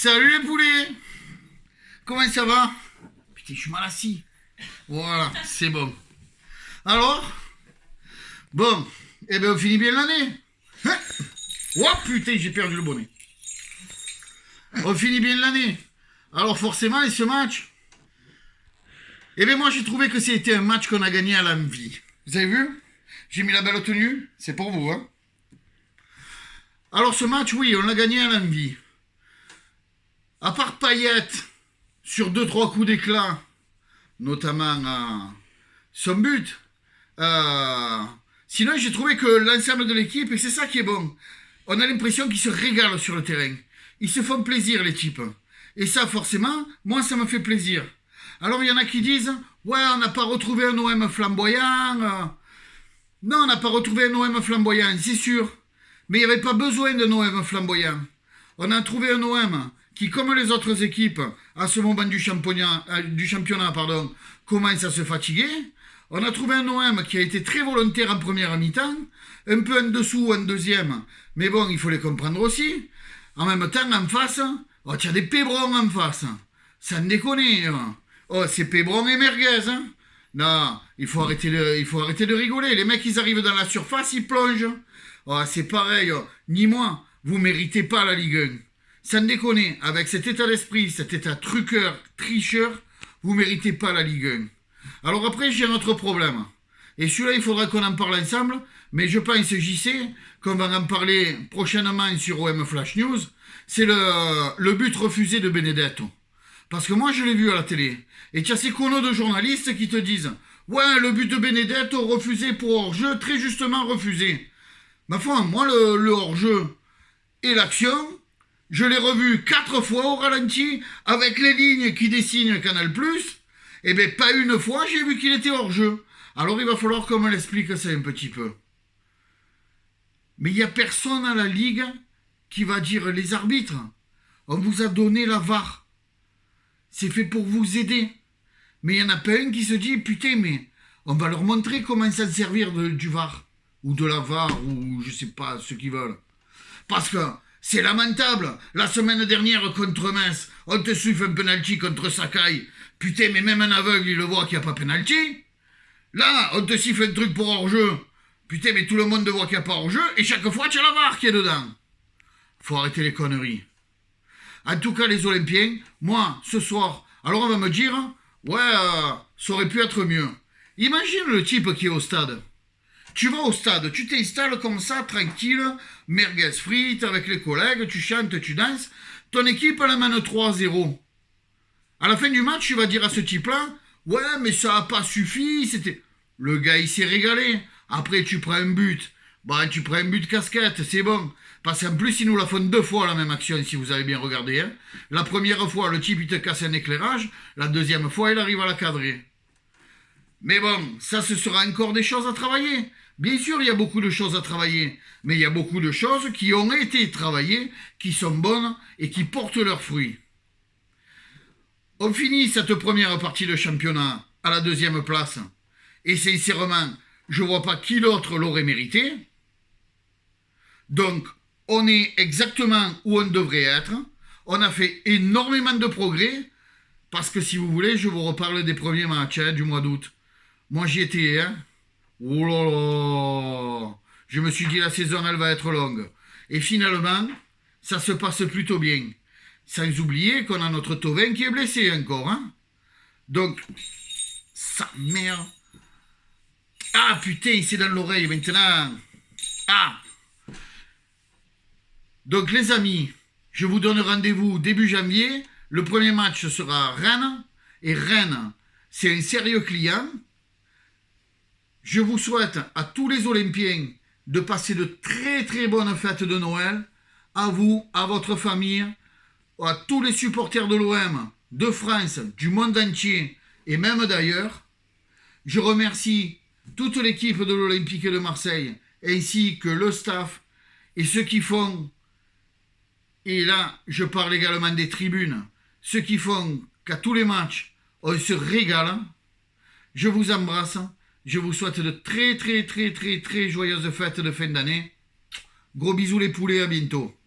Salut les poulets. Comment ça va? Putain, je suis mal assis. Voilà, c'est bon. Alors? Bon, eh ben on finit bien l'année. Hein? Oh putain, j'ai perdu le bonnet. On finit bien l'année. Alors forcément, et ce match? Eh ben moi j'ai trouvé que c'était un match qu'on a gagné à l'envie. Vous avez vu? J'ai mis la belle tenue, c'est pour vous, hein. Alors ce match, oui, on l'a gagné à l'envie. À part Payet, sur 2-3 coups d'éclat, notamment son but, sinon j'ai trouvé que l'ensemble de l'équipe, et c'est ça qui est bon, on a l'impression qu'ils se régalent sur le terrain. Ils se font plaisir, les types. Et ça, forcément, moi, ça me fait plaisir. Alors, il y en a qui disent, ouais, on n'a pas retrouvé un OM flamboyant. Non, on n'a pas retrouvé un OM flamboyant, c'est sûr. Mais il n'y avait pas besoin d'un OM flamboyant. On a trouvé un OM qui, comme les autres équipes, à ce moment du championnat, commence à se fatiguer. On a trouvé un OM qui a été très volontaire en première mi-temps, un peu en dessous en deuxième, mais bon, il faut les comprendre aussi. En même temps, en face, oh, tu as des pébrons en face. Sans déconner. Oh, c'est pébrons et merguez. Hein. Non, il faut arrêter de rigoler. Les mecs, ils arrivent dans la surface, ils plongent. Oh, c'est pareil. Oh. Ni moi, vous méritez pas la Ligue 1. Sans déconner, avec cet état d'esprit, cet état truqueur, tricheur, vous méritez pas la Ligue 1. Alors après, j'ai un autre problème. Et celui-là, il faudra qu'on en parle ensemble. Mais je pense, JC, qu'on va en parler prochainement sur OM Flash News. C'est le but refusé de Benedetto. Parce que moi, je l'ai vu à la télé. Et tu as ces conneaux de journalistes qui te disent « Ouais, le but de Benedetto refusé pour hors-jeu, très justement refusé. » Ma foi, moi, le hors-jeu et l'action, je l'ai revu 4 fois au ralenti, avec les lignes qui dessinent Canal+. Et bien, pas une fois, j'ai vu qu'il était hors-jeu. Alors, il va falloir qu'on me l'explique ça un petit peu. Mais il n'y a personne à la Ligue qui va dire les arbitres. On vous a donné la VAR. C'est fait pour vous aider. Mais il n'y en a pas un qui se dit, putain, mais on va leur montrer comment s'en servir du VAR. Ou de la VAR, ou je sais pas, ce qu'ils veulent. Parce que c'est lamentable. La semaine dernière, contre Metz, on te souffle un penalty contre Sakai. Putain, mais même un aveugle, il le voit qu'il n'y a pas penalty. Là, on te siffle un truc pour hors-jeu. Putain, mais tout le monde voit qu'il n'y a pas hors-jeu, et chaque fois, tu as la VAR qui est dedans. Faut arrêter les conneries. En tout cas, les Olympiens, moi, ce soir, alors on va me dire, ouais, ça aurait pu être mieux. Imagine le type qui est au stade. Tu vas au stade, tu t'installes comme ça, tranquille, merguez frites avec les collègues, tu chantes, tu danses, ton équipe, elle mène 3-0. À la fin du match, tu vas dire à ce type-là, ouais, mais ça n'a pas suffi, c'était... Le gars, il s'est régalé. Après, tu prends un but. Bah, tu prends un but casquette, c'est bon. Parce qu'en plus, ils nous la font 2 fois la même action, si vous avez bien regardé. Hein. La première fois, le type, il te casse un éclairage. La deuxième fois, il arrive à la cadrer. Mais bon, ça, ce sera encore des choses à travailler. Bien sûr, il y a beaucoup de choses à travailler. Mais il y a beaucoup de choses qui ont été travaillées, qui sont bonnes et qui portent leurs fruits. On finit cette première partie de championnat à la 2e place. Et sincèrement, je ne vois pas qui l'autre l'aurait mérité. Donc, on est exactement où on devrait être. On a fait énormément de progrès. Parce que si vous voulez, je vous reparle des premiers matchs du mois d'août. Moi, j'y étais. Hein. Oh là là. Je me suis dit, la saison, elle va être longue. Et finalement, ça se passe plutôt bien. Sans oublier qu'on a notre Thauvin qui est blessé encore. Hein. Donc, sa mère... Ah putain, c'est dans l'oreille maintenant. Ah. Donc les amis, je vous donne rendez-vous début janvier. Le premier match sera Rennes. Et Rennes, c'est un sérieux client. Je vous souhaite à tous les Olympiens de passer de très très bonnes fêtes de Noël. À vous, à votre famille, à tous les supporters de l'OM, de France, du monde entier et même d'ailleurs. Je remercie toute l'équipe de l'Olympique de Marseille, ainsi que le staff et ceux qui font, et là je parle également des tribunes, ceux qui font qu'à tous les matchs on se régale. Je vous embrasse, je vous souhaite de très très très très très joyeuses fêtes de fin d'année. Gros bisous les poulets, à bientôt.